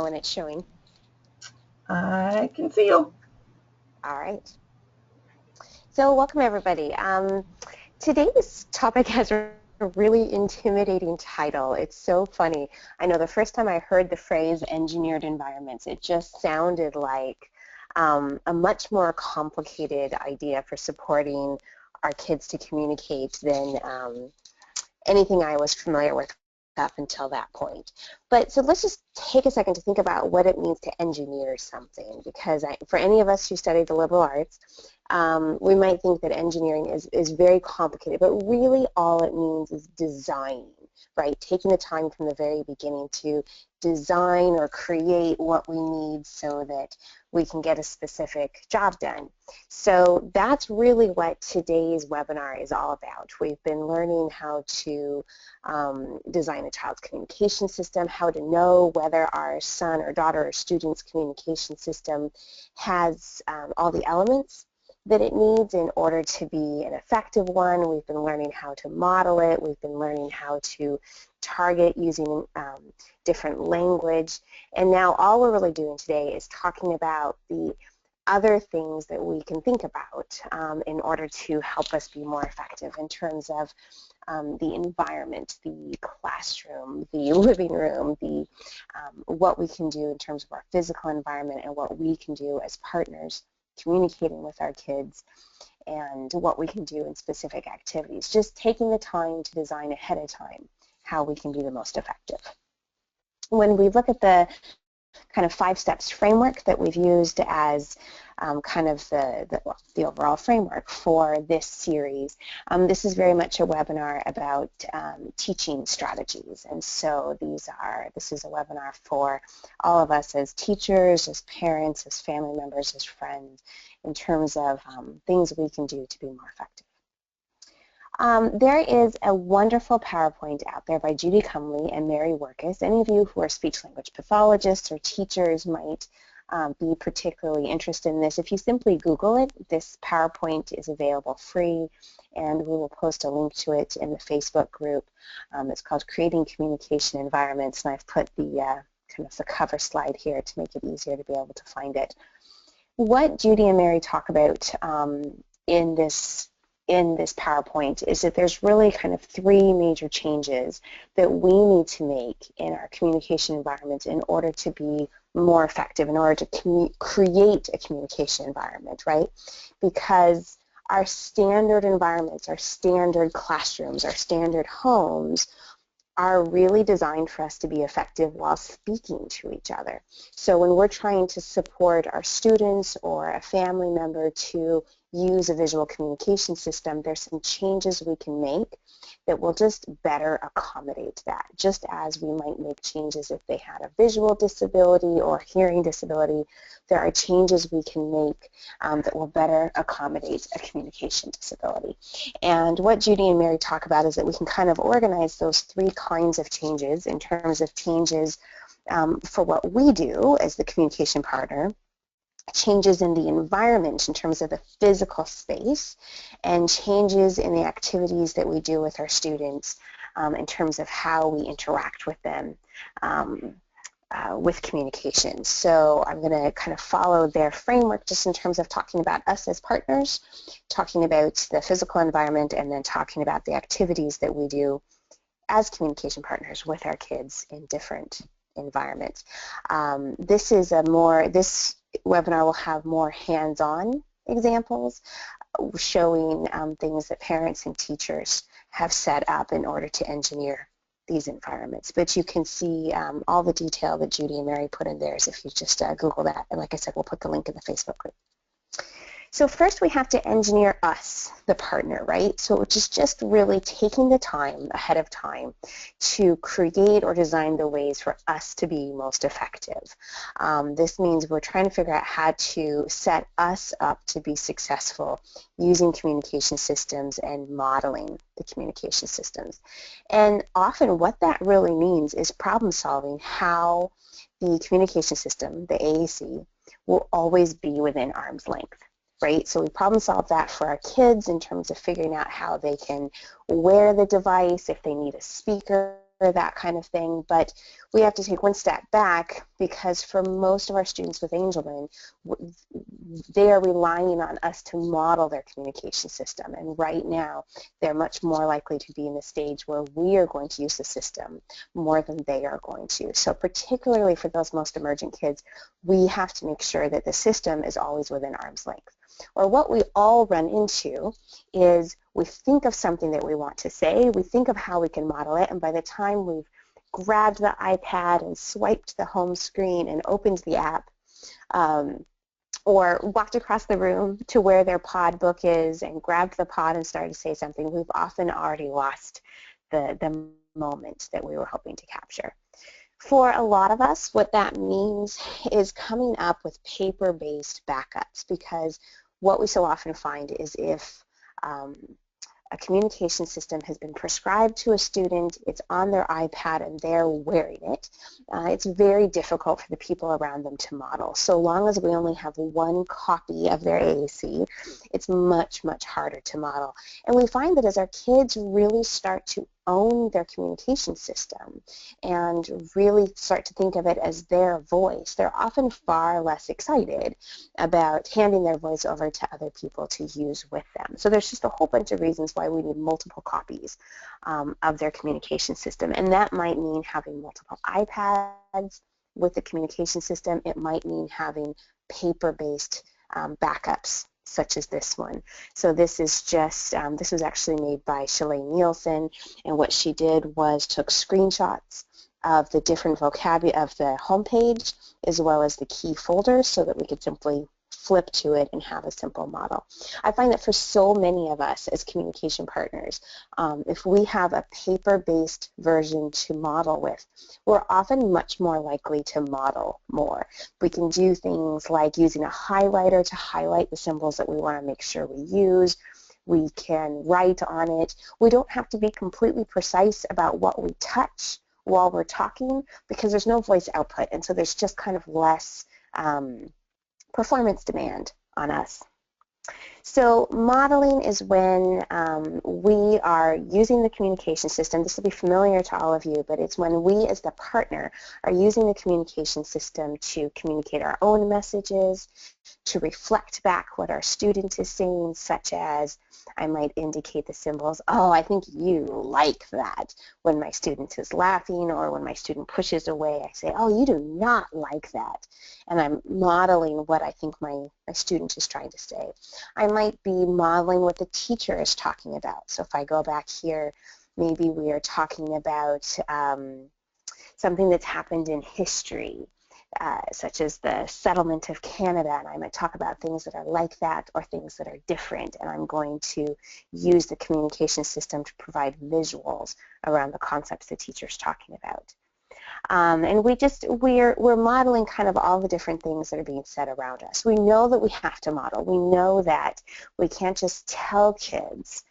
when it's showing. I can see you. All right. So welcome everybody. Today's topic has a really intimidating title. It's so funny. I know the first time I heard the phrase engineered environments, it just sounded like a much more complicated idea for supporting our kids to communicate than anything I was familiar with up until that point. But so let's just take a second to think about what it means to engineer something, because for any of us who study the liberal arts, we might think that engineering is very complicated, but really all it means is designing, right? Taking the time from the very beginning to design or create what we need so that we can get a specific job done. So that's really what today's webinar is all about. We've been learning how to design a child's communication system, how to know whether our son or daughter or student's communication system has all the elements that it needs in order to be an effective one. We've been learning how to model it. We've been learning how to target using different language. And now all we're really doing today is talking about the other things that we can think about in order to help us be more effective in terms of the environment, the classroom, the living room, the what we can do in terms of our physical environment and what we can do as partners communicating with our kids, and what we can do in specific activities. Just taking the time to design ahead of time how we can be the most effective. When we look at the kind of 5 steps framework that we've used as kind of the overall framework for this series. This is very much a webinar about teaching strategies, and so this is a webinar for all of us as teachers, as parents, as family members, as friends, in terms of things we can do to be more effective. There is a wonderful PowerPoint out there by Judy Cumley and Mary Workus. Any of you who are speech-language pathologists or teachers might be particularly interested in this. If you simply Google it, this PowerPoint is available free, and we will post a link to it in the Facebook group. It's called Creating Communication Environments, and I've put the kind of the cover slide here to make it easier to be able to find it. What Judy and Mary talk about in this PowerPoint is that there's really kind of 3 major changes that we need to make in our communication environment in order to be more effective, in order to create a communication environment, right? Because our standard environments, our standard classrooms, our standard homes are really designed for us to be effective while speaking to each other. So when we're trying to support our students or a family member to use a visual communication system, there's some changes we can make that will just better accommodate that, just as we might make changes if they had a visual disability or hearing disability. There are changes we can make that will better accommodate a communication disability. And what Judy and Mary talk about is that we can kind of organize those 3 kinds of changes in terms of changes for what we do as the communication partner, changes in the environment in terms of the physical space, and changes in the activities that we do with our students in terms of how we interact with them with communication. So I'm going to kind of follow their framework just in terms of talking about us as partners, talking about the physical environment, and then talking about the activities that we do as communication partners with our kids in different environments. This webinar will have more hands-on examples showing things that parents and teachers have set up in order to engineer these environments. But you can see all the detail that Judy and Mary put in theirs if you just Google that. And like I said, we'll put the link in the Facebook group. So first we have to engineer us, the partner, right? So which is just really taking the time ahead of time to create or design the ways for us to be most effective. This means we're trying to figure out how to set us up to be successful using communication systems and modeling the communication systems. And often what that really means is problem solving how the communication system, the AAC, will always be within arm's length. Right? So we problem solve that for our kids in terms of figuring out how they can wear the device, if they need a speaker that kind of thing, but we have to take one step back because for most of our students with Angelman, they are relying on us to model their communication system, and right now they're much more likely to be in the stage where we are going to use the system more than they are going to. So particularly for those most emergent kids, we have to make sure that the system is always within arm's length. Or what we all run into is we think of something that we want to say, we think of how we can model it, and by the time we've grabbed the iPad and swiped the home screen and opened the app, or walked across the room to where their pod book is and grabbed the pod and started to say something, we've often already lost the moment that we were hoping to capture. For a lot of us, what that means is coming up with paper-based backups, because what we so often find is if a communication system has been prescribed to a student, it's on their iPad and they're wearing it, it's very difficult for the people around them to model. So long as we only have one copy of their AAC, it's much, much harder to model. And we find that as our kids really start to own their communication system and really start to think of it as their voice, they're often far less excited about handing their voice over to other people to use with them. So there's just a whole bunch of reasons why we need multiple copies of their communication system, and that might mean having multiple iPads with the communication system. It might mean having paper-based backups such as this one. So this is just, this was actually made by Shalane Nielsen, and what she did was took screenshots of the different vocabulary of the homepage as well as the key folders so that we could simply flip to it and have a simple model. I find that for so many of us as communication partners, if we have a paper-based version to model with, we're often much more likely to model more. We can do things like using a highlighter to highlight the symbols that we want to make sure we use. We can write on it. We don't have to be completely precise about what we touch while we're talking because there's no voice output, and so there's just kind of less performance demand on us. So modeling is when we are using the communication system. This will be familiar to all of you, but it's when we as the partner are using the communication system to communicate our own messages, to reflect back what our student is saying, such as I might indicate the symbols, oh, I think you like that. When my student is laughing or when my student pushes away, I say, oh, you do not like that. And I'm modeling what I think my student is trying to say. I might be modeling what the teacher is talking about. So if I go back here, maybe we are talking about something that's happened in history. Such as the settlement of Canada, and I might talk about things that are like that or things that are different, and I'm going to use the communication system to provide visuals around the concepts the teacher's talking about. And we're modeling kind of all the different things that are being said around us. We know that we have to model. We know that we can't just tell kids,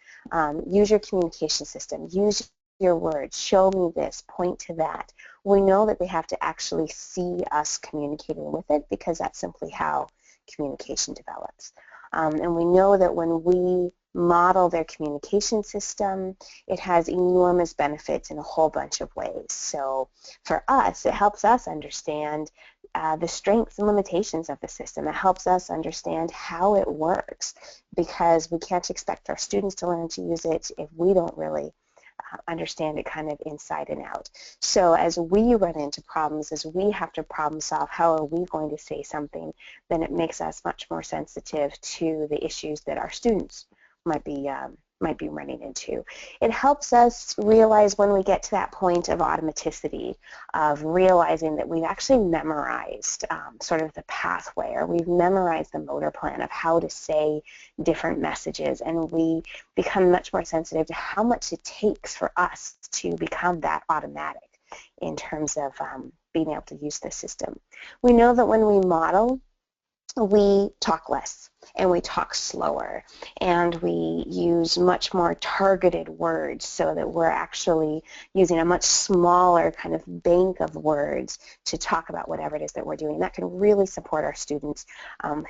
use your communication system, use your words, show me this, point to that. We know that they have to actually see us communicating with it because that's simply how communication develops. And we know that when we model their communication system, it has enormous benefits in a whole bunch of ways. So for us, it helps us understand the strengths and limitations of the system. It helps us understand how it works because we can't expect our students to learn to use it if we don't really understand it kind of inside and out. So as we run into problems, as we have to problem solve, how are we going to say something, then it makes us much more sensitive to the issues that our students might be running into. It helps us realize when we get to that point of automaticity, of realizing that we've actually memorized sort of the pathway, or we've memorized the motor plan of how to say different messages, and we become much more sensitive to how much it takes for us to become that automatic in terms of being able to use the system. We know that when we model, we talk less and we talk slower and we use much more targeted words so that we're actually using a much smaller kind of bank of words to talk about whatever it is that we're doing. That can really support our students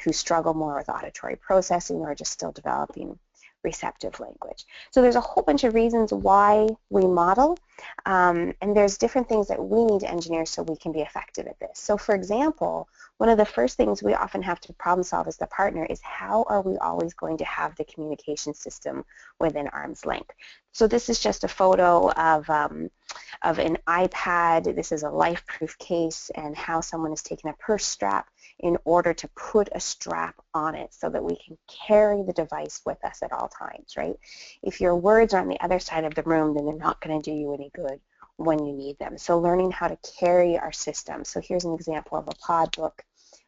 who struggle more with auditory processing or just still developing receptive language. So there's a whole bunch of reasons why we model. And there's different things that we need to engineer so we can be effective at this. So for example, one of the first things we often have to problem solve as the partner is how are we always going to have the communication system within arm's length. So this is just a photo of an iPad. This is a life-proof case and how someone has taken a purse strap in order to put a strap on it so that we can carry the device with us at all times, right? If your words are on the other side of the room, then they're not going to do you any good when you need them. So learning how to carry our system. So here's an example of a pod book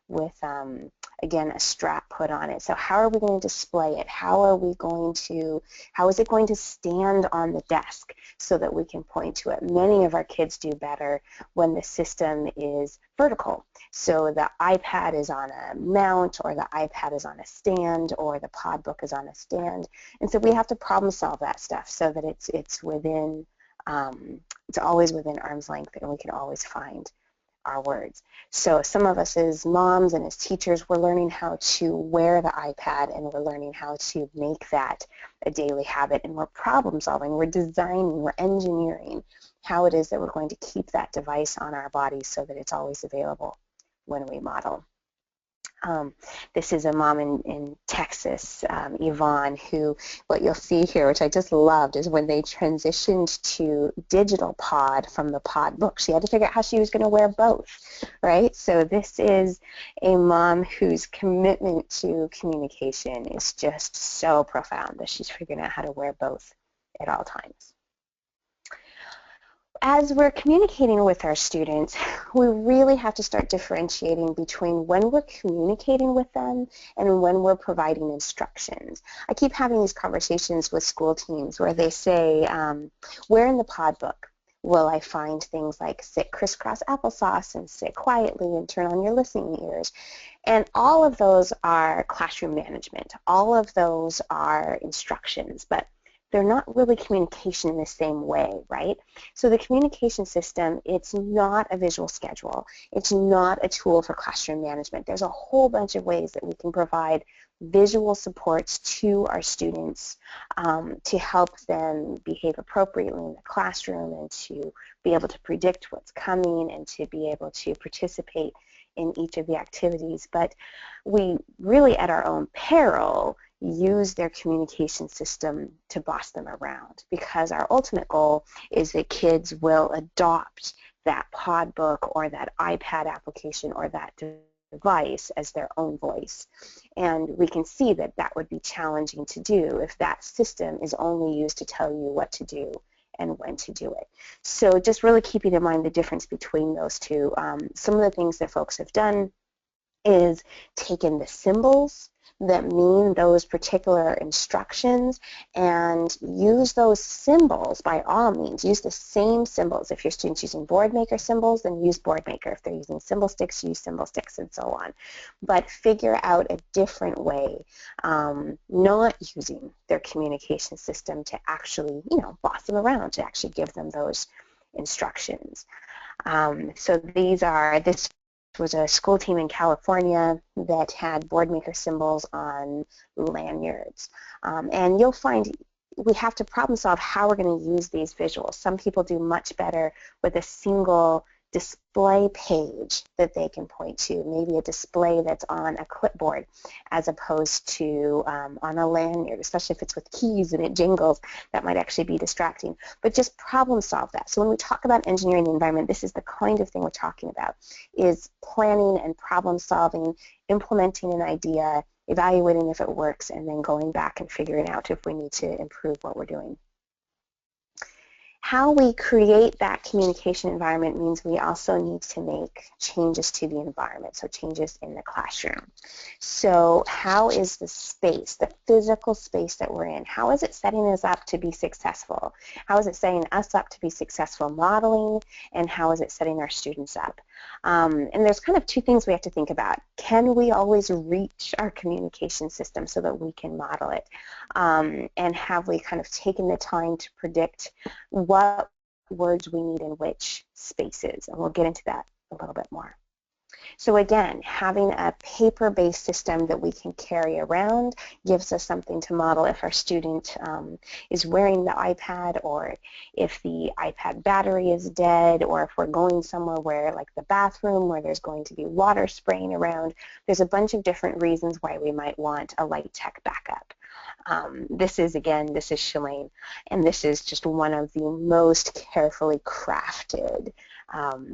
with, again, a strap put on it. So how are we going to display it? How is it going to stand on the desk so that we can point to it? Many of our kids do better when the system is vertical. So the iPad is on a mount, or the iPad is on a stand, or the pod book is on a stand. And so we have to problem solve that stuff so that it's within, it's always within arm's length, and we can always find our words. So some of us as moms and as teachers, we're learning how to wear the iPad, and we're learning how to make that a daily habit, and we're problem solving, we're designing, we're engineering how it is that we're going to keep that device on our bodies so that it's always available when we model. This is a mom in Texas, Yvonne, who, what you'll see here, which I just loved, is when they transitioned to digital pod from the pod book, she had to figure out how she was going to wear both, right? So this is a mom whose commitment to communication is just so profound that she's figuring out how to wear both at all times. As we're communicating with our students, we really have to start differentiating between when we're communicating with them and when we're providing instructions. I keep having these conversations with school teams where they say, where in the pod book will I find things like sit crisscross applesauce and sit quietly and turn on your listening ears? And all of those are classroom management. All of those are instructions, but they're not really communication in the same way, right? So the communication system, it's not a visual schedule. It's not a tool for classroom management. There's a whole bunch of ways that we can provide visual supports to our students to help them behave appropriately in the classroom and to be able to predict what's coming and to be able to participate in each of the activities. But we really, at our own peril, use their communication system to boss them around, because our ultimate goal is that kids will adopt that pod book or that iPad application or that device as their own voice. And we can see that that would be challenging to do if that system is only used to tell you what to do and when to do it. So just really keeping in mind the difference between those two. Some of the things that folks have done is taken the symbols that mean those particular instructions and use those symbols. By all means, use the same symbols. If your student's using Boardmaker symbols, then use Boardmaker. If they're using symbol sticks, use symbol sticks, and so on. But figure out a different way, not using their communication system to actually, boss them around, to actually give them those instructions. So this was a school team in California that had Boardmaker symbols on lanyards. And you'll find we have to problem solve how we're going to use these visuals. Some people do much better with a single display page that they can point to, maybe a display that's on a clipboard as opposed to on a lanyard, especially if it's with keys and it jingles. That might actually be distracting. But just problem solve that. So when we talk about engineering the environment, this is the kind of thing we're talking about, is planning and problem solving, implementing an idea, evaluating if it works, and then going back and figuring out if we need to improve what we're doing. How we create that communication environment means we also need to make changes to the environment, so changes in the classroom. So how is the space, the physical space that we're in, how is it setting us up to be successful? How is it setting us up to be successful modeling, and how is it setting our students up? And there's kind of two things we have to think about. Can we always reach our communication system so that we can model it? And have we kind of taken the time to predict what words we need in which spaces? And we'll get into that a little bit more. So again, having a paper-based system that we can carry around gives us something to model if our student is wearing the iPad, or if the iPad battery is dead, or if we're going somewhere where, like the bathroom, where there's going to be water spraying around. There's a bunch of different reasons why we might want a light tech backup. This is Shalane, and this is just one of the most carefully crafted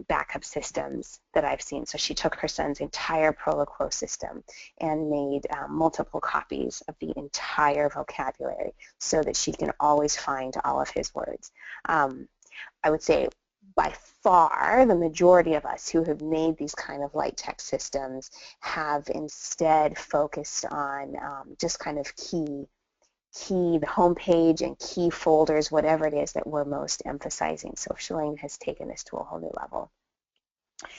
backup systems that I've seen. So she took her son's entire Proloquo system and made multiple copies of the entire vocabulary so that she can always find all of his words. I would say by far the majority of us who have made these kind of light text systems have instead focused on just kind of the homepage and key folders, whatever it is that we're most emphasizing. So Shalane has taken this to a whole new level.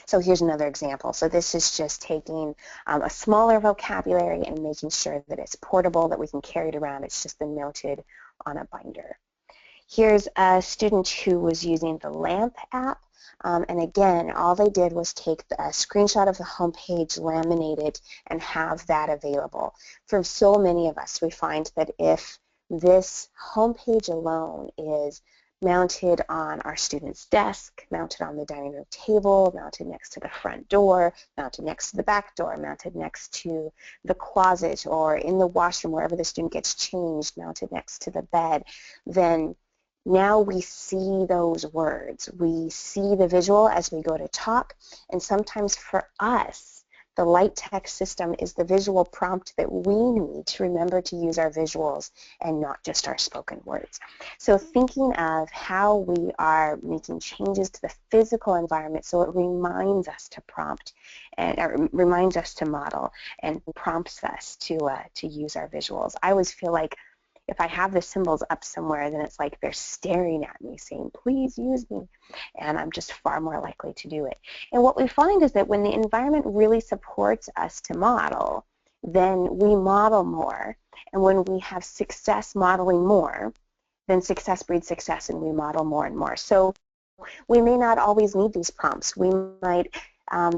So here's another example. So this is just taking a smaller vocabulary and making sure that it's portable, that we can carry it around. It's just been mounted on a binder. Here's a student who was using the LAMP app. And again, all they did was take a screenshot of the homepage, laminate it, and have that available. For so many of us, we find that if this homepage alone is mounted on our student's desk, mounted on the dining room table, mounted next to the front door, mounted next to the back door, mounted next to the closet, or in the washroom, wherever the student gets changed, mounted next to the bed, then now we see those words. We see the visual as we go to talk, and sometimes for us, the light text system is the visual prompt that we need to remember to use our visuals and not just our spoken words. So thinking of how we are making changes to the physical environment so it reminds us to prompt and reminds us to model and prompts us to use our visuals. I always feel like if I have the symbols up somewhere, then it's like they're staring at me saying, please use me, and I'm just far more likely to do it. And what we find is that when the environment really supports us to model, then we model more, and when we have success modeling more, then success breeds success and we model more and more. So we may not always need these prompts. We might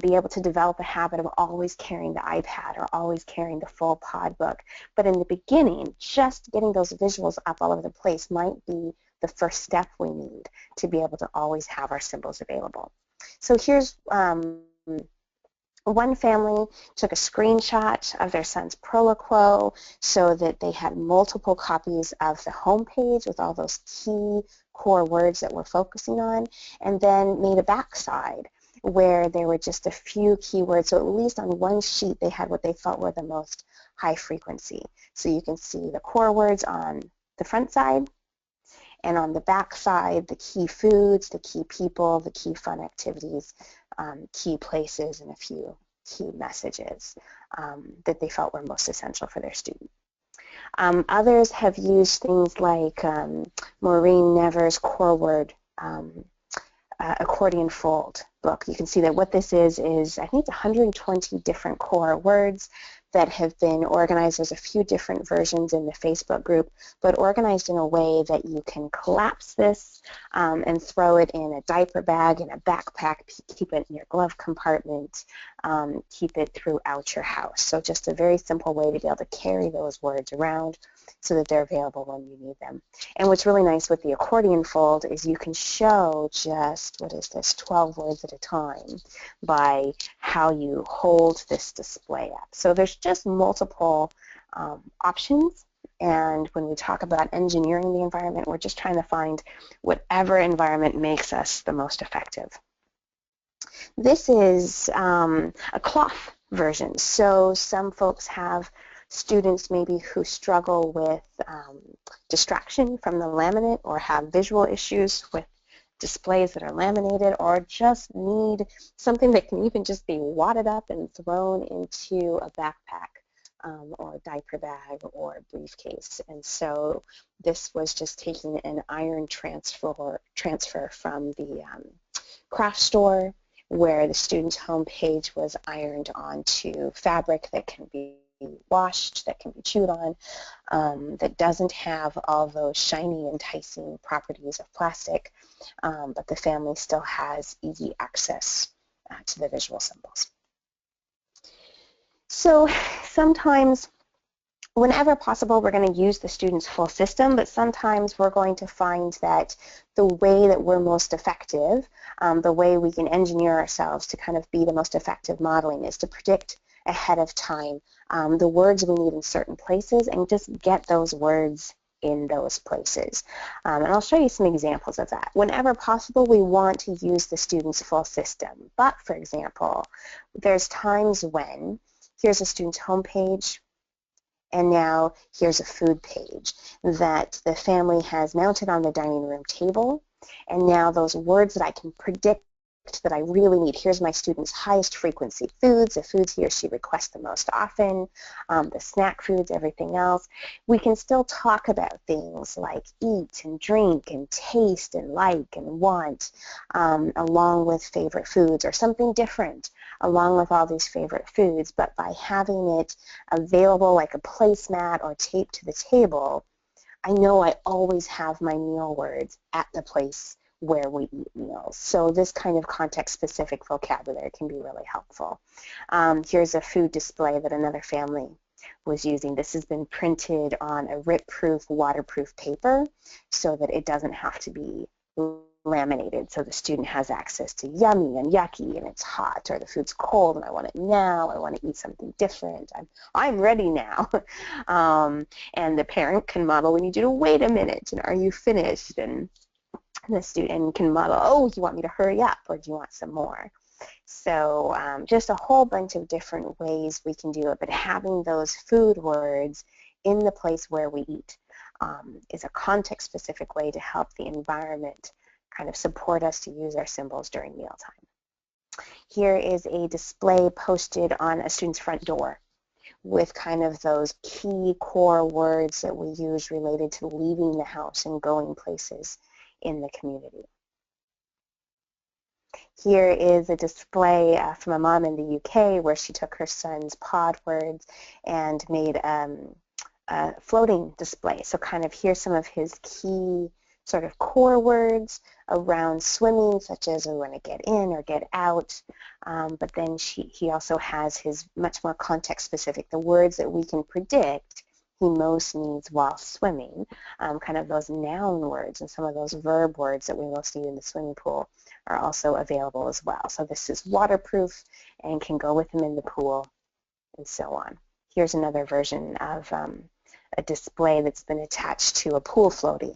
be able to develop a habit of always carrying the iPad or always carrying the full pod book. But in the beginning, just getting those visuals up all over the place might be the first step we need to be able to always have our symbols available. So here's one family took a screenshot of their son's Proloquo so that they had multiple copies of the homepage with all those key core words that we're focusing on, and then made a backside where there were just a few keywords. So at least on one sheet they had what they felt were the most high frequency. So you can see the core words on the front side, and on the back side, the key foods, the key people, the key fun activities, key places, and a few key messages that they felt were most essential for their student. Others have used things like Maureen Never's core word accordion fold book. You can see that what this is I think it's 120 different core words that have been organized. There's a few different versions in the Facebook group, but organized in a way that you can collapse this and throw it in a diaper bag, in a backpack, keep it in your glove compartment, keep it throughout your house. So just a very simple way to be able to carry those words around so that they're available when you need them. And what's really nice with the accordion fold is you can show just, 12 words at a time by how you hold this display up. So there's just multiple options, and when we talk about engineering the environment, we're just trying to find whatever environment makes us the most effective. This is a cloth version. So some folks have students maybe who struggle with distraction from the laminate, or have visual issues with displays that are laminated, or just need something that can even just be wadded up and thrown into a backpack or a diaper bag or a briefcase. And so this was just taking an iron transfer from the craft store, where the student's homepage was ironed onto fabric that can be washed, that can be chewed on, that doesn't have all those shiny, enticing properties of plastic, but the family still has easy access to the visual symbols. So sometimes, whenever possible, we're going to use the student's full system, but sometimes we're going to find that the way that we're most effective, the way we can engineer ourselves to kind of be the most effective modeling is to predict ahead of time the words we need in certain places and just get those words in those places. And I'll show you some examples of that. Whenever possible, we want to use the student's full system. But, for example, there's times when here's a student's homepage, and now here's a food page that the family has mounted on the dining room table. And now those words that I can predict that I really need. Here's my student's highest frequency foods, the foods he or she requests the most often, the snack foods, everything else. We can still talk about things like eat and drink and taste and like and want, along with favorite foods, or something different along with all these favorite foods, but by having it available like a placemat or taped to the table, I know I always have my meal words at the place where we eat meals. So this kind of context-specific vocabulary can be really helpful. Here's a food display that another family was using. This has been printed on a rip-proof, waterproof paper so that it doesn't have to be laminated, so the student has access to yummy and yucky and it's hot, or the food's cold and I want it now, I want to eat something different, I'm ready now. And the parent can model, we need you to wait a minute, and are you finished? And the student can model, oh, you want me to hurry up, or do you want some more? So just a whole bunch of different ways we can do it, but having those food words in the place where we eat is a context-specific way to help the environment kind of support us to use our symbols during mealtime. Here is a display posted on a student's front door with kind of those key core words that we use related to leaving the house and going places in the community. Here is a display from a mom in the UK where she took her son's pod words and made a floating display. So kind of here's some of his key sort of core words around swimming, such as we want to get in or get out. But then he also has his much more context-specific, the words that we can predict he most needs while swimming, kind of those noun words and some of those verb words that we most need in the swimming pool are also available as well. So this is waterproof and can go with him in the pool and so on. Here's another version of a display that's been attached to a pool floaty.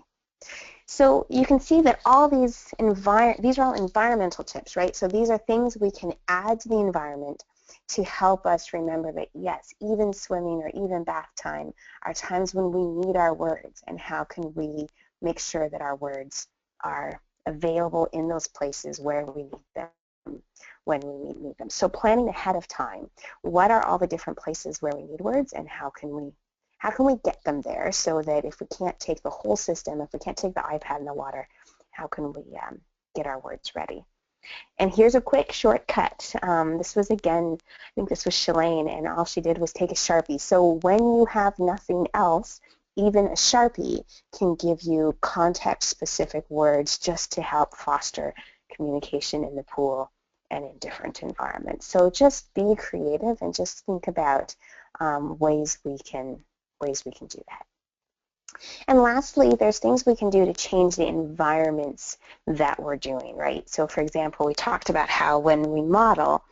So you can see that all these are all environmental tips, right? So these are things we can add to the environment to help us remember that, yes, even swimming or even bath time are times when we need our words, and how can we make sure that our words are available in those places where we need them when we need them. So planning ahead of time, what are all the different places where we need words, and how can we get them there, so that if we can't take the whole system, if we can't take the iPad in the water, how can we get our words ready? And here's a quick shortcut. This was, again, I think this was Shalane, and all she did was take a Sharpie. So when you have nothing else, even a Sharpie can give you context-specific words just to help foster communication in the pool and in different environments. So just be creative and just think about ways we can do that. And lastly, there's things we can do to change the environments that we're doing, right? So for example, we talked about how when we model,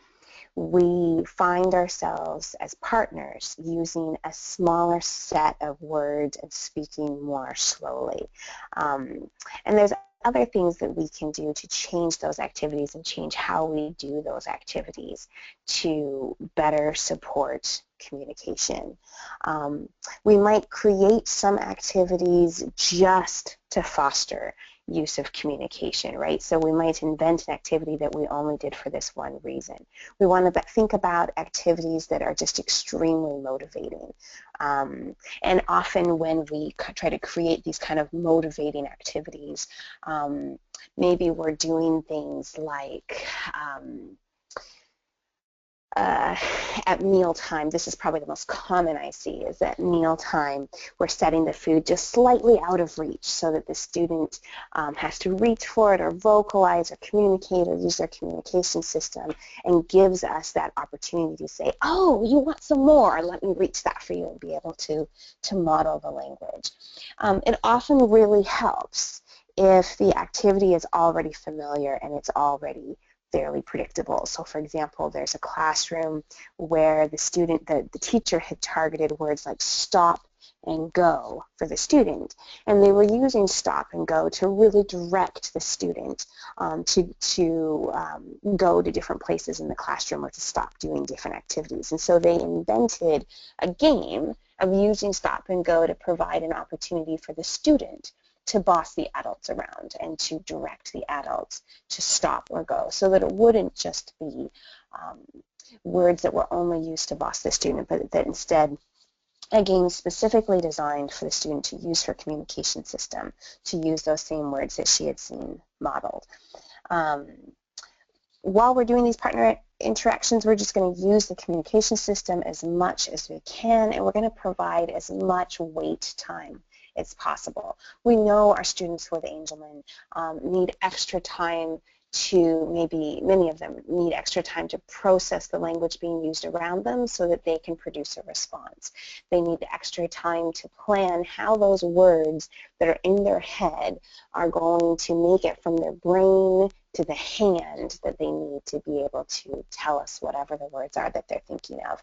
we find ourselves as partners using a smaller set of words and speaking more slowly. And there's other things that we can do to change those activities and change how we do those activities to better support communication. We might create some activities just to foster use of communication, right? So we might invent an activity that we only did for this one reason. We want to think about activities that are just extremely motivating. And often when we try to create these kind of motivating activities, maybe we're doing things like uh, at mealtime, this is probably the most common I see, is at mealtime we're setting the food just slightly out of reach so that the student has to reach for it or vocalize or communicate or use their communication system, and gives us that opportunity to say, oh, you want some more, let me reach that for you, and be able to model the language. It often really helps if the activity is already familiar and it's already fairly predictable. So for example, there's a classroom where the teacher had targeted words like stop and go for the student, and they were using stop and go to really direct the student to go to different places in the classroom or to stop doing different activities. And so they invented a game of using stop and go to provide an opportunity for the student to boss the adults around and to direct the adults to stop or go, so that it wouldn't just be words that were only used to boss the student, but that instead a game specifically designed for the student to use her communication system, to use those same words that she had seen modeled. While we're doing these partner interactions, we're just going to use the communication system as much as we can, and we're going to provide as much wait time as possible. We know our students with Angelman need extra time to, many of them need extra time to process the language being used around them so that they can produce a response. They need extra time to plan how those words that are in their head are going to make it from their brain to the hand that they need to be able to tell us whatever the words are that they're thinking of.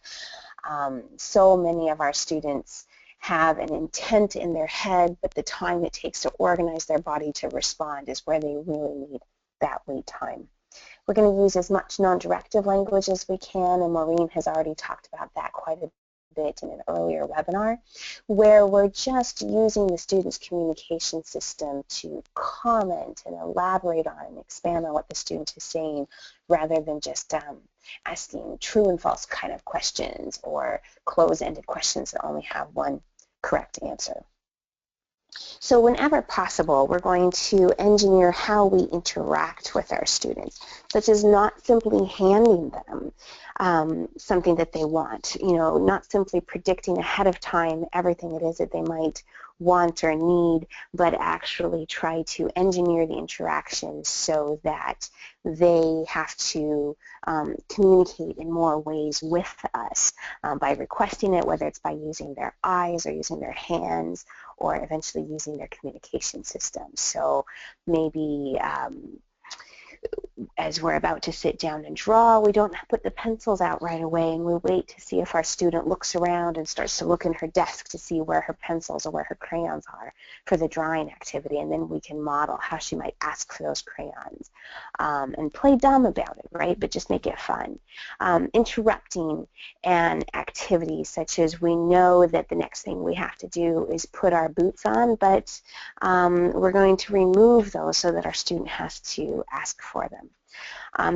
So many of our students have an intent in their head, but the time it takes to organize their body to respond is where they really need that wait time. We're going to use as much non-directive language as we can, and Maureen has already talked about that quite a bit in an earlier webinar, where we're just using the student's communication system to comment and elaborate on and expand on what the student is saying, rather than just asking true and false kind of questions or close-ended questions that only have one correct answer. So whenever possible, we're going to engineer how we interact with our students, such as not simply handing them something that they want, not simply predicting ahead of time everything it is that they might want or need, but actually try to engineer the interaction so that they have to communicate in more ways with us by requesting it, whether it's by using their eyes or using their hands, or eventually using their communication system. So maybe as we're about to sit down and draw, we don't put the pencils out right away, and we wait to see if our student looks around and starts to look in her desk to see where her pencils or where her crayons are for the drawing activity, and then we can model how she might ask for those crayons and play dumb about it, right? But just make it fun. Interrupting an activity such as we know that the next thing we have to do is put our boots on, but we're going to remove those so that our student has to ask for them.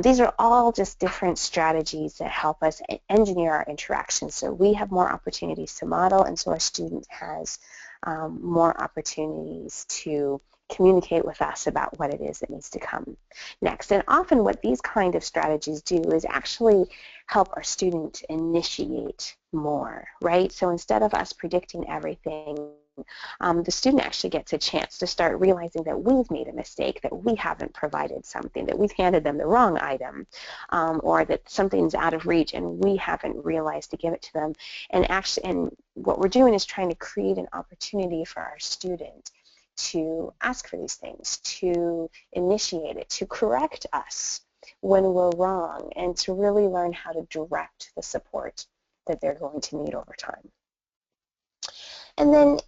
These are all just different strategies that help us engineer our interactions so we have more opportunities to model, and so our student has more opportunities to communicate with us about what it is that needs to come next. And often what these kind of strategies do is actually help our student initiate more, right? So instead of us predicting everything, the student actually gets a chance to start realizing that we've made a mistake, that we haven't provided something, that we've handed them the wrong item, or that something's out of reach and we haven't realized to give it to them. And what we're doing is trying to create an opportunity for our student to ask for these things, to initiate it, to correct us when we're wrong, and to really learn how to direct the support that they're going to need over time. And then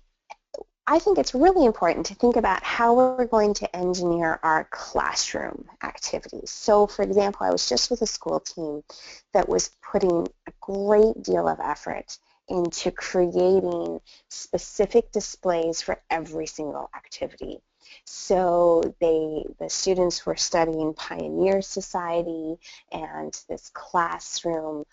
I think it's really important to think about how we're going to engineer our classroom activities. So for example, I was just with a school team that was putting a great deal of effort into creating specific displays for every single activity. So the students were studying Pioneer Society, and this classroom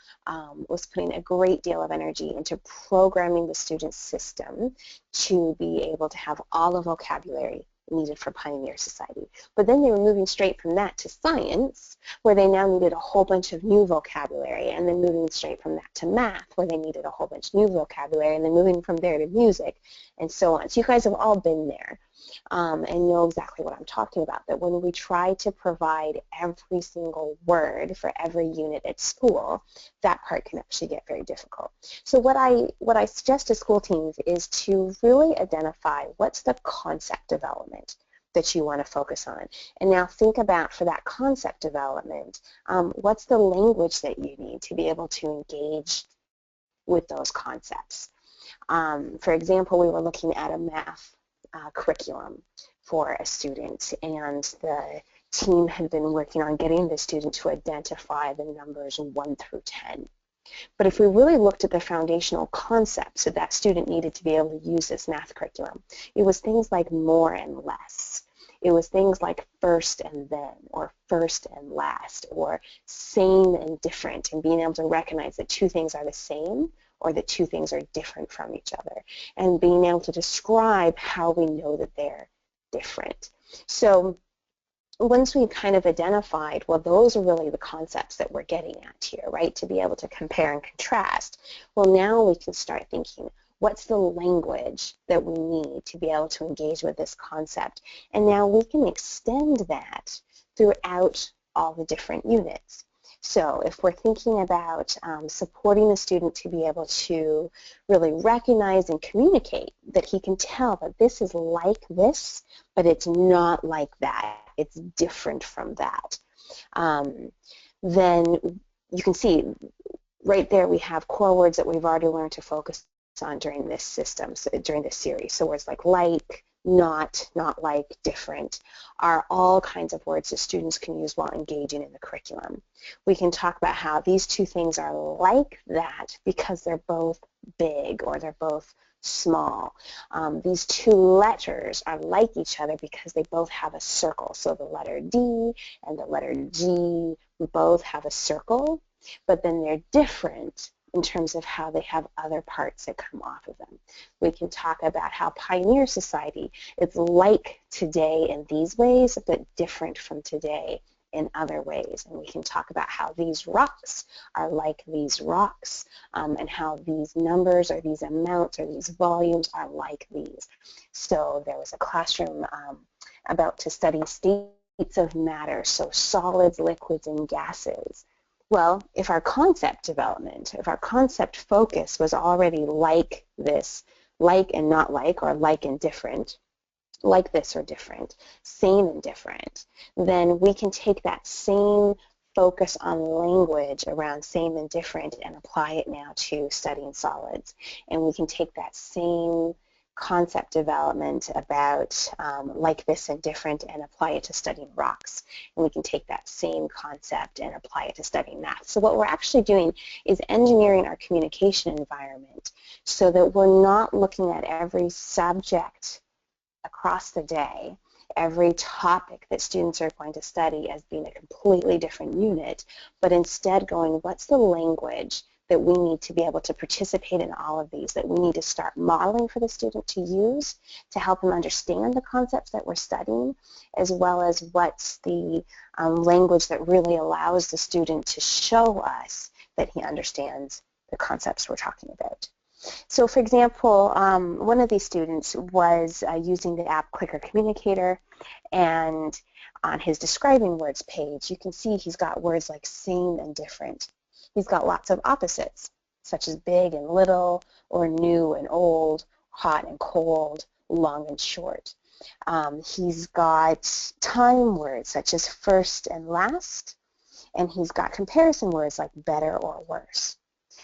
was putting a great deal of energy into programming the student system to be able to have all the vocabulary needed for Pioneer Society. But then they were moving straight from that to science, where they now needed a whole bunch of new vocabulary, and then moving straight from that to math, where they needed a whole bunch of new vocabulary, and then moving from there to music, and so on. So you guys have all been there. And know exactly what I'm talking about, that when we try to provide every single word for every unit at school, that part can actually get very difficult. So what I suggest to school teams is to really identify what's the concept development that you want to focus on. And now think about, for that concept development, what's the language that you need to be able to engage with those concepts. For example, we were looking at a math curriculum for a student, and the team had been working on getting the student to identify the numbers 1 through 10. But if we really looked at the foundational concepts that that student needed to be able to use this math curriculum, it was things like more and less. It was things like first and then, or first and last, or same and different, and being able to recognize that two things are the same or that two things are different from each other, and being able to describe how we know that they're different. So once we've kind of identified, well, those are really the concepts that we're getting at here, right, to be able to compare and contrast, well, now we can start thinking, what's the language that we need to be able to engage with this concept? And now we can extend that throughout all the different units. So if we're thinking about supporting the student to be able to really recognize and communicate that he can tell that this is like this, but it's not like that, it's different from that, then you can see right there we have core words that we've already learned to focus on during this system, so during this series. So words like, not like, different are all kinds of words that students can use while engaging in the curriculum. We can talk about how these two things are like that because they're both big or they're both small. These two letters are like each other because they both have a circle. So the letter D and the letter G both have a circle, but then they're different in terms of how they have other parts that come off of them. We can talk about how Pioneer Society is like today in these ways, but different from today in other ways. And we can talk about how these rocks are like these rocks, and how these numbers or these amounts or these volumes are like these. So there was a classroom about to study states of matter, so solids, liquids, and gases. Well, if our concept development, if our concept focus was already like this, like and not like, or like and different, like this or different, same and different, then we can take that same focus on language around same and different and apply it now to studying solids. And we can take that same concept development about like this and different and apply it to studying rocks. And we can take that same concept and apply it to studying math. So what we're actually doing is engineering our communication environment so that we're not looking at every subject across the day, every topic that students are going to study as being a completely different unit, but instead going, what's the language that we need to be able to participate in all of these, that we need to start modeling for the student to use to help him understand the concepts that we're studying, as well as what's the language that really allows the student to show us that he understands the concepts we're talking about. So for example, one of these students was using the app Clicker Communicator, and on his describing words page, you can see he's got words like same and different. He's got lots of opposites, such as big and little, or new and old, hot and cold, long and short. He's got time words, such as first and last, and he's got comparison words like better or worse.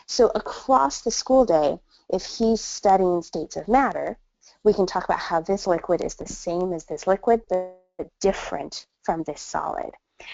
So across the school day, if he's studying states of matter, we can talk about how this liquid is the same as this liquid, but different from this solid.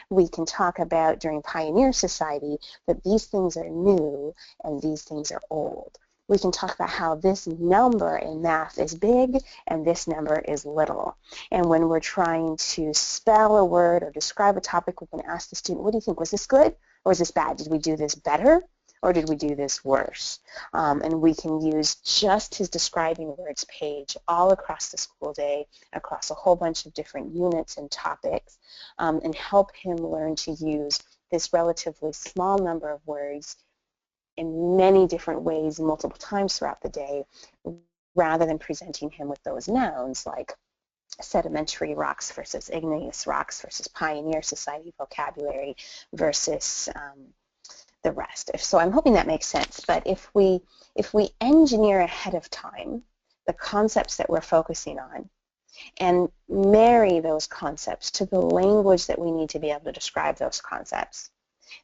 We can talk about during Pioneer Society that these things are new and these things are old. We can talk about how this number in math is big and this number is little. And when we're trying to spell a word or describe a topic, we can ask the student, what do you think? Was this good or was this bad? Did we do this better or did we do this worse? And we can use just his describing words page all across the school day, across a whole bunch of different units and topics, and help him learn to use this relatively small number of words in many different ways multiple times throughout the day, rather than presenting him with those nouns like sedimentary rocks versus igneous rocks versus pioneer society vocabulary versus the rest. So I'm hoping that makes sense. But if we engineer ahead of time the concepts that we're focusing on and marry those concepts to the language that we need to be able to describe those concepts,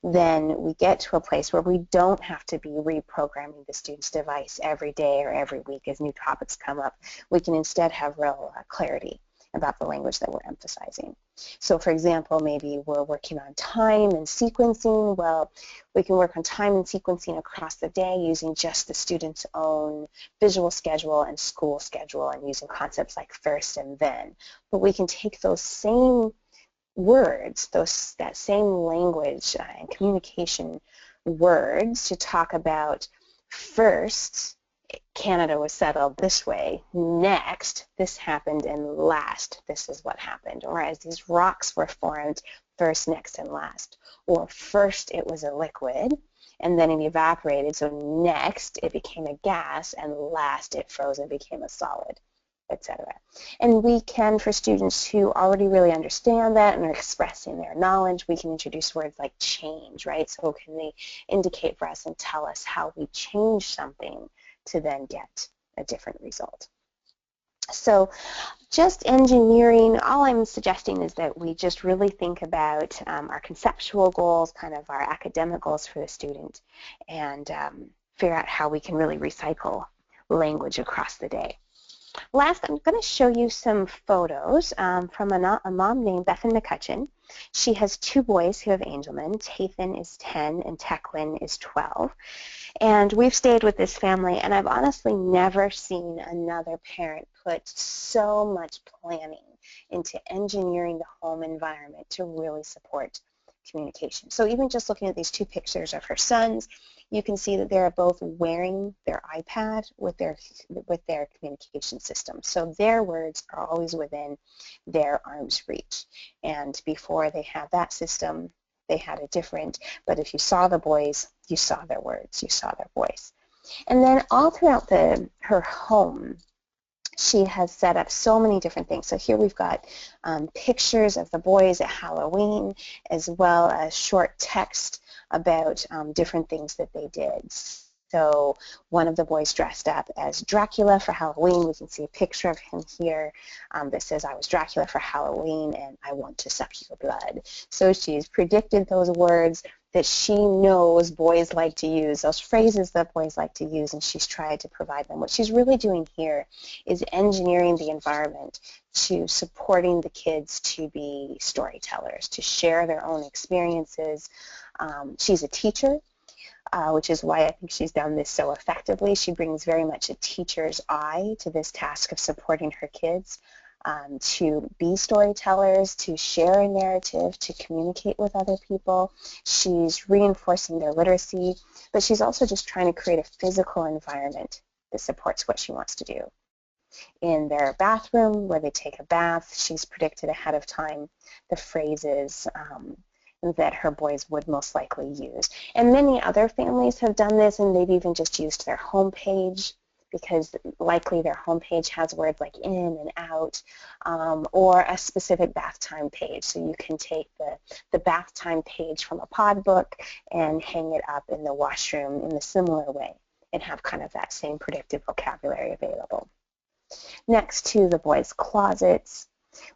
then we get to a place where we don't have to be reprogramming the student's device every day or every week as new topics come up. We can instead have real clarity about the language that we're emphasizing. So for example, maybe we're working on time and sequencing. Well, we can work on time and sequencing across the day using just the student's own visual schedule and school schedule and using concepts like first and then. But we can take those same words, that same language and communication words to talk about first, Canada was settled this way, next, this happened, and last, this is what happened. Or as these rocks were formed, first, next, and last. Or first it was a liquid, and then it evaporated, so next it became a gas, and last it froze and became a solid, etc. And we can, for students who already really understand that and are expressing their knowledge, we can introduce words like change, right? So can they indicate for us and tell us how we change something to then get a different result. So just engineering, all I'm suggesting is that we just really think about our conceptual goals, kind of our academic goals for the student, and figure out how we can really recycle language across the day. Last, I'm going to show you some photos from a mom named Bethan McCutcheon. She has two boys who have Angelman. Tathan is 10 and Tequin is 12. And we've stayed with this family, and I've honestly never seen another parent put so much planning into engineering the home environment to really support communication. So even just looking at these two pictures of her sons, you can see that they're both wearing their iPad with their communication system. So their words are always within their arm's reach. And before they had that system, they had a different, but if you saw the boys, you saw their words, you saw their voice. And then all throughout her home, she has set up so many different things. So here we've got pictures of the boys at Halloween, as well as short text about different things that they did. So one of the boys dressed up as Dracula for Halloween. We can see a picture of him here that says, I was Dracula for Halloween and I want to suck your blood. So she's predicted those words that she knows boys like to use, those phrases that boys like to use, and she's tried to provide them. What she's really doing here is engineering the environment to supporting the kids to be storytellers, to share their own experiences. She's a teacher, which is why I think she's done this so effectively. She brings very much a teacher's eye to this task of supporting her kids. To be storytellers, to share a narrative, to communicate with other people. She's reinforcing their literacy, but she's also just trying to create a physical environment that supports what she wants to do. In their bathroom, where they take a bath, she's predicted ahead of time the phrases that her boys would most likely use. And many other families have done this, and they've even just used their homepage, because likely their homepage has words like in and out, or a specific bath time page. So you can take the bath time page from a pod book and hang it up in the washroom in a similar way and have kind of that same predictive vocabulary available. Next to the boys' closets,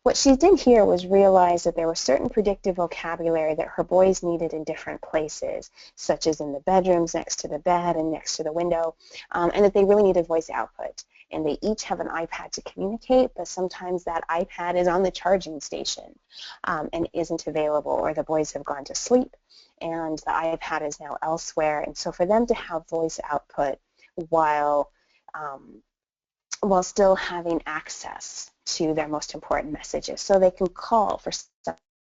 what she did here was realize that there was certain predictive vocabulary that her boys needed in different places, such as in the bedrooms, next to the bed, and next to the window, and that they really needed voice output. And they each have an iPad to communicate, but sometimes that iPad is on the charging station and isn't available, or the boys have gone to sleep and the iPad is now elsewhere. And so for them to have voice output while still having access to their most important messages. So they can call for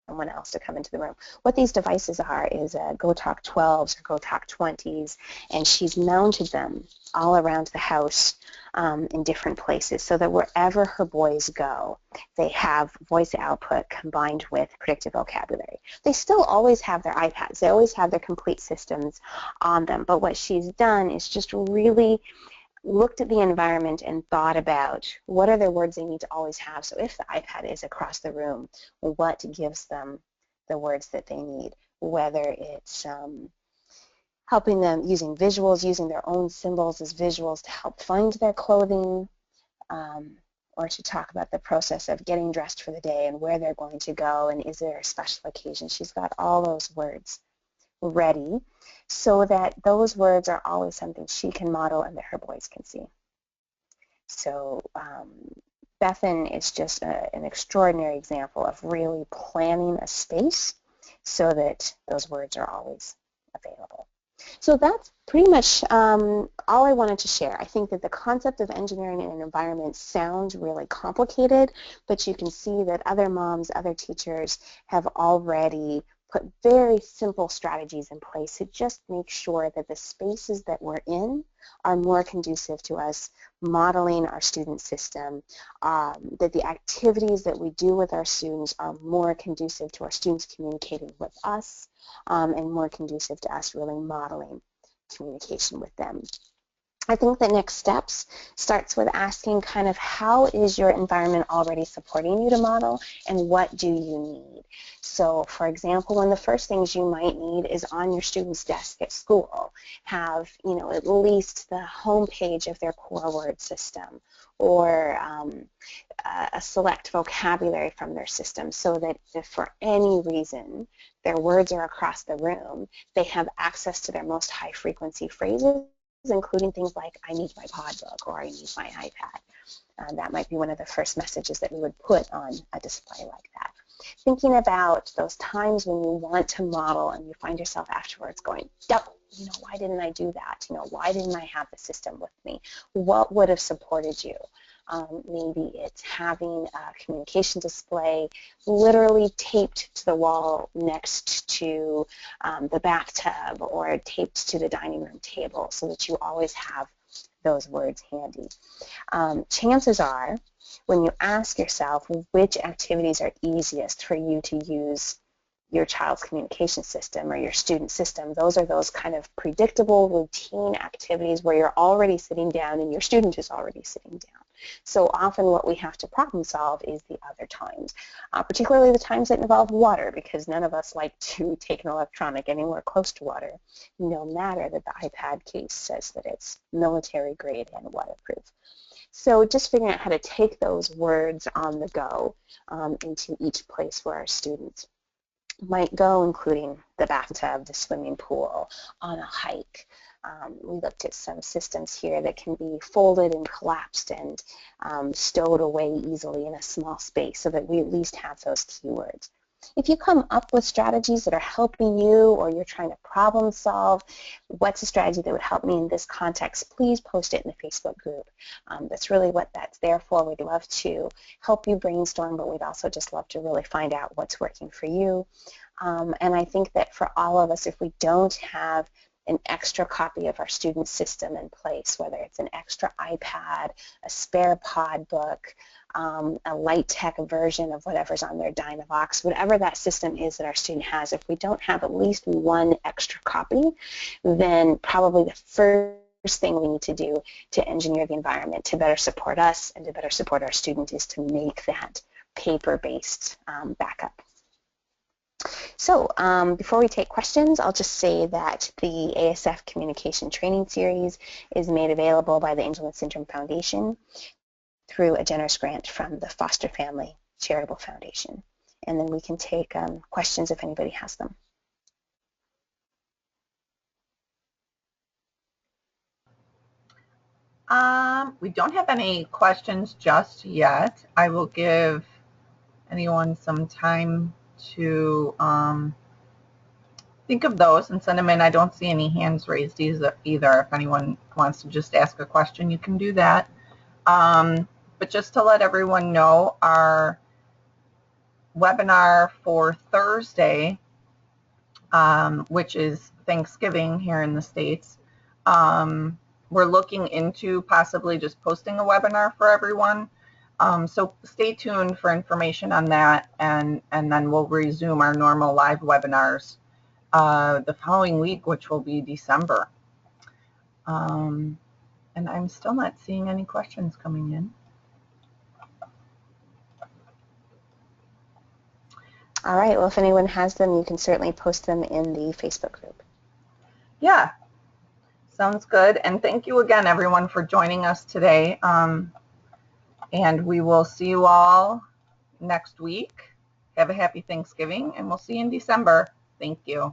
someone else to come into the room. What these devices are is Go Talk 12s or Go Talk 20s, and she's mounted them all around the house in different places so that wherever her boys go, they have voice output combined with predictive vocabulary. They still always have their iPads. They always have their complete systems on them, but what she's done is just really looked at the environment and thought about what are the words they need to always have. So if the iPad is across the room, what gives them the words that they need, whether it's helping them using visuals, using their own symbols as visuals to help find their clothing, or to talk about the process of getting dressed for the day and where they're going to go and is there a special occasion. She's got all those words ready so that those words are always something she can model and that her boys can see. So Bethan is just an extraordinary example of really planning a space so that those words are always available. So that's pretty much all I wanted to share. I think that the concept of engineering in an environment sounds really complicated, but you can see that other moms, other teachers have already put very simple strategies in place to just make sure that the spaces that we're in are more conducive to us modeling our student system, that the activities that we do with our students are more conducive to our students communicating with us, and more conducive to us really modeling communication with them. I think the next steps starts with asking kind of how is your environment already supporting you to model and what do you need? So for example, one of the first things you might need is on your student's desk at school, have at least the home page of their core word system or a select vocabulary from their system so that if for any reason their words are across the room, they have access to their most high frequency phrases, including things like, I need my pod book or I need my iPad. That might be one of the first messages that we would put on a display like that. Thinking about those times when you want to model and you find yourself afterwards going, why didn't I do that? Why didn't I have the system with me? What would have supported you? Maybe it's having a communication display literally taped to the wall next to the bathtub or taped to the dining room table so that you always have those words handy. Chances are, when you ask yourself which activities are easiest for you to use your child's communication system or your student system, those are those kind of predictable routine activities where you're already sitting down and your student is already sitting down. So often what we have to problem solve is the other times, particularly the times that involve water, because none of us like to take an electronic anywhere close to water, no matter that the iPad case says that it's military grade and waterproof. So just figuring out how to take those words on the go into each place where our students might go, including the bathtub, the swimming pool, on a hike. We looked at some systems here that can be folded and collapsed and stowed away easily in a small space so that we at least have those keywords. If you come up with strategies that are helping you or you're trying to problem solve, what's a strategy that would help me in this context, please post it in the Facebook group. That's really what that's there for. We'd love to help you brainstorm, but we'd also just love to really find out what's working for you. And I think that for all of us, if we don't have an extra copy of our student system in place, whether it's an extra iPad, a spare pod book, a light tech version of whatever's on their Dynavox, whatever that system is that our student has, if we don't have at least one extra copy, then probably the first thing we need to do to engineer the environment to better support us and to better support our students is to make that paper-based backup. So before we take questions, I'll just say that the ASF Communication Training Series is made available by the Angelman Syndrome Foundation through a generous grant from the Foster Family Charitable Foundation. And then we can take questions if anybody has them. We don't have any questions just yet. I will give anyone some time to think of those and send them in. I don't see any hands raised either. If anyone wants to just ask a question, you can do that. But just to let everyone know, webinar for Thursday, which is Thanksgiving here in the States. We're looking into possibly just posting a webinar for everyone. So stay tuned for information on that, and then we'll resume our normal live webinars the following week, which will be December. And I'm still not seeing any questions coming in. All right. Well, if anyone has them, you can certainly post them in the Facebook group. Yeah, sounds good. And thank you again, everyone, for joining us today. And we will see you all next week. Have a happy Thanksgiving, and we'll see you in December. Thank you.